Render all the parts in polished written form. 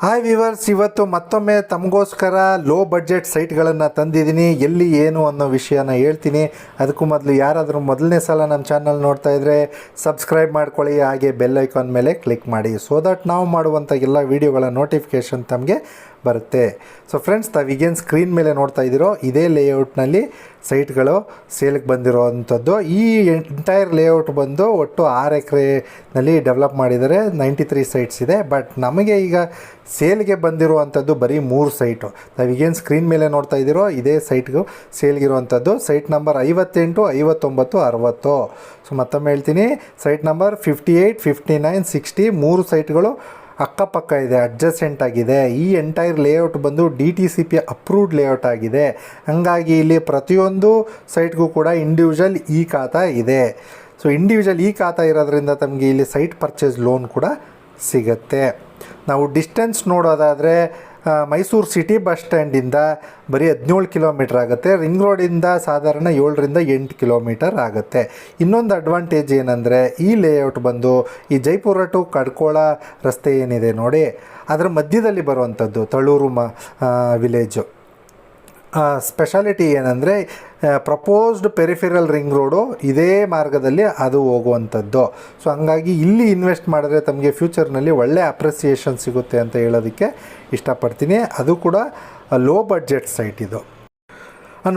Hi viewers, ಇವತ್ತು ಮತ್ತೊಮ್ಮೆ ತಮಗೋಸ್ಕರ low budget ಸೈಟ್ಗಳನ್ನು ತಂದಿದ್ದೀನಿ. ಎಲ್ಲಿ ಏನು ಅನ್ನೋ ವಿಷಯನ ಹೇಳ್ತೀನಿ. ಅದಕ್ಕೂ ಮೊದಲು ಯಾರಾದರೂ ಮೊದಲನೇ ಸಲ ನಮ್ಮ ಚಾನಲ್ ನೋಡ್ತಾ ಇದ್ದರೆ ಸಬ್ಸ್ಕ್ರೈಬ್ ಮಾಡ್ಕೊಳ್ಳಿ, ಹಾಗೆ ಬೆಲ್ ಐಕಾನ್ ಮೇಲೆ ಕ್ಲಿಕ್ ಮಾಡಿ. ಸೊ ದಟ್ ನಾವು ಮಾಡುವಂಥ ಎಲ್ಲ ವೀಡಿಯೋಗಳ ನೋಟಿಫಿಕೇಷನ್ ತಮಗೆ ಬರುತ್ತೆ. ಸೊ ಫ್ರೆಂಡ್ಸ್, ತಾವೀಗೇನು ಸ್ಕ್ರೀನ್ ಮೇಲೆ ನೋಡ್ತಾ ಇದ್ದೀರೋ ಇದೇ ಲೇಔಟ್ನಲ್ಲಿ ಸೈಟ್ಗಳು ಸೇಲ್ಗೆ ಬಂದಿರೋ ಅಂಥದ್ದು. ಈ ಎಂಟೈರ್ ಲೇಔಟ್ ಬಂದು ಒಟ್ಟು 6 ಎಕರೆನಲ್ಲಿ ಡೆವಲಪ್ ಮಾಡಿದರೆ 93 ಸೈಟ್ಸ್ ಇದೆ. ಬಟ್ ನಮಗೆ ಈಗ ಸೇಲ್ಗೆ ಬಂದಿರುವಂಥದ್ದು ಬರೀ 3 ಸೈಟು. ತಾವೀಗೇನು ಸ್ಕ್ರೀನ್ ಮೇಲೆ ನೋಡ್ತಾ ಇದ್ದೀರೋ ಇದೇ ಸೈಟ್ಗೂ ಸೇಲ್ಗಿರುವಂಥದ್ದು. Site number 58, 59, 60. ಸೊ ಮತ್ತೊಮ್ಮೆ ಹೇಳ್ತೀನಿ, ಸೈಟ್ ನಂಬರ್ 58, 59, 60 3 ಸೈಟ್ಗಳು ಅಕ್ಕಪಕ್ಕ ಇದೆ, ಅಡ್ಜಸೆಂಟ್ ಆಗಿದೆ. ಈ ಎಂಟೈರ್ ಲೇಔಟ್ ಬಂದು DTCP ಅಪ್ರೂವ್ಡ್ ಲೇಔಟ್ ಆಗಿದೆ. ಹಾಗಾಗಿ ಇಲ್ಲಿ ಪ್ರತಿಯೊಂದು ಸೈಟ್ಗೂ ಕೂಡ ಇಂಡಿವಿಜುವಲ್ ಇ ಖಾತಾ ಇದೆ. ಸೊ ಇಂಡಿವಿಜುವಲ್ ಇ ಖಾತಾ ಇರೋದ್ರಿಂದ ತಮಗೆ ಇಲ್ಲಿ ಸೈಟ್ ಪರ್ಚೇಸ್ ಲೋನ್ ಕೂಡ ಸಿಗುತ್ತೆ. ನಾವು ಡಿಸ್ಟೆನ್ಸ್ ನೋಡೋದಾದರೆ ಮೈಸೂರು ಸಿಟಿ ಬಸ್ ಸ್ಟ್ಯಾಂಡಿಂದ ಬರೀ 17 ಕಿಲೋಮೀಟ್ರ್ ಆಗುತ್ತೆ. ರಿಂಗ್ ರೋಡಿಂದ ಸಾಧಾರಣ 7ರಿಂದ 8 ಕಿಲೋಮೀಟರ್ ಆಗುತ್ತೆ. ಇನ್ನೊಂದು ಅಡ್ವಾಂಟೇಜ್ ಏನಂದರೆ ಈ ಲೇಔಟ್ ಬಂದು ಈ ಜೈಪುರ ಟು ಕಡ್ಕೋಳ ರಸ್ತೆ ಏನಿದೆ ನೋಡಿ, ಅದರ ಮಧ್ಯದಲ್ಲಿ ಬರುವಂಥದ್ದು ತಳೂರು ವಿಲೇಜು. ಸ್ಪೆಷಾಲಿಟಿ ಏನಂದರೆ ಪ್ರಪೋಸ್ಡ್ ಪೆರಿಫೆರಲ್ ರಿಂಗ್ ರೋಡು ಇದೇ ಮಾರ್ಗದಲ್ಲಿ ಅದು ಹೋಗುವಂಥದ್ದು. ಸೊ ಹಂಗಾಗಿ ಇಲ್ಲಿ ಇನ್ವೆಸ್ಟ್ ಮಾಡಿದ್ರೆ ತಮಗೆ ಫ್ಯೂಚರ್ನಲ್ಲಿ ಒಳ್ಳೆ ಅಪ್ರಿಸಿಯೇಷನ್ ಸಿಗುತ್ತೆ ಅಂತ ಹೇಳೋದಕ್ಕೆ ಇಷ್ಟಪಡ್ತೀನಿ. ಅದು ಕೂಡ ಲೋ ಬಡ್ಜೆಟ್ ಸೈಟ್ ಇದು.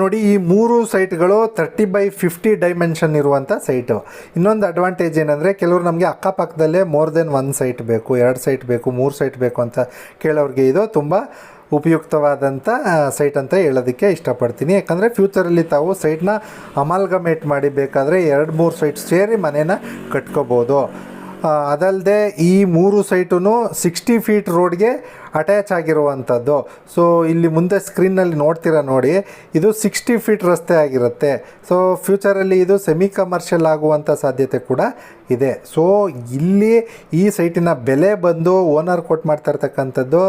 ನೋಡಿ, ಈ 3 ಸೈಟ್ಗಳು 30x50 ಡೈಮೆನ್ಷನ್ ಇರುವಂಥ ಸೈಟು. ಇನ್ನೊಂದು ಅಡ್ವಾಂಟೇಜ್ ಏನಂದರೆ, ಕೆಲವರು ನಮಗೆ ಅಕ್ಕಪಕ್ಕದಲ್ಲೇ ಮೋರ್ ದೆನ್ 1 ಸೈಟ್ ಬೇಕು, 2 ಸೈಟ್ ಬೇಕು, 3 ಸೈಟ್ ಬೇಕು ಅಂತ ಕೇಳೋರಿಗೆ ಇದು ತುಂಬ ಉಪಯುಕ್ತವಾದಂಥ ಸೈಟ್ ಅಂತ ಹೇಳೋದಕ್ಕೆ ಇಷ್ಟಪಡ್ತೀನಿ. ಯಾಕಂದರೆ ಫ್ಯೂಚರಲ್ಲಿ ತಾವು ಸೈಟ್ನ ಅಮಾಲ್ಗಮೇಟ್ ಮಾಡಿ ಬೇಕಾದರೆ 2-3 ಸೈಟ್ ಸೇರಿ ಮನೇನ ಕಟ್ಕೋಬೋದು. ಅದಲ್ಲದೆ ಈ 3 ಸೈಟೂ 60 ಫೀಟ್ ರೋಡ್ಗೆ ಅಟ್ಯಾಚ್ ಆಗಿರುವಂಥದ್ದು. ಸೊ ಇಲ್ಲಿ ಮುಂದೆ ಸ್ಕ್ರೀನ್ನಲ್ಲಿ ನೋಡ್ತೀರಾ ನೋಡಿ, ಇದು 60 ಫೀಟ್ ರಸ್ತೆ ಆಗಿರುತ್ತೆ. ಸೊ ಫ್ಯೂಚರಲ್ಲಿ ಇದು ಸೆಮಿ ಕಮರ್ಷಿಯಲ್ ಆಗುವಂಥ ಸಾಧ್ಯತೆ ಕೂಡ ಇದೆ. ಸೊ ಇಲ್ಲಿ ಈ ಸೈಟಿನ ಬೆಲೆ ಬಂದು ಓನರ್ ಕೊಟ್ಟು ಮಾಡ್ತಾ ಇರ್ತಕ್ಕಂಥದ್ದು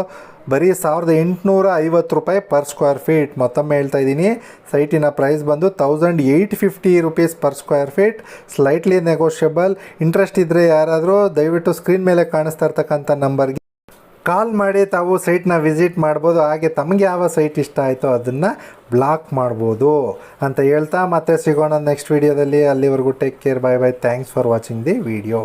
ಬರೀ 1850 ರೂಪಾಯಿ ಪರ್ ಸ್ಕ್ವೇರ್ ಫೀಟ್. ಮತ್ತೊಮ್ಮೆ ಹೇಳ್ತಾ ಇದ್ದೀನಿ, ಸೈಟಿನ ಪ್ರೈಸ್ ಬಂದು 1850 rupees per square feet. Slightly negotiable. Interest ಇದ್ದರೆ ಯಾರಾದರೂ ದಯವಿಟ್ಟು ಸ್ಕ್ರೀನ್ ಮೇಲೆ ಕಾಣಿಸ್ತಾ ಇರ್ತಕ್ಕಂಥ ನಂಬರ್ಗೆ ಕಾಲ್ ಮಾಡಿ ತಾವು ಸೈಟ್ನ ವಿಸಿಟ್ ಮಾಡ್ಬೋದು. ಹಾಗೆ ತಮಗೆ ಯಾವ ಸೈಟ್ ಇಷ್ಟ ಆಯಿತೋ ಅದನ್ನು ಬ್ಲಾಕ್ ಮಾಡ್ಬೋದು ಅಂತ ಹೇಳ್ತಾ ಮತ್ತೆ ಸಿಗೋಣ ನೆಕ್ಸ್ಟ್ ವೀಡಿಯೋದಲ್ಲಿ. ಅಲ್ಲಿವರೆಗೂ take care, bye bye. Thanks for watching the video.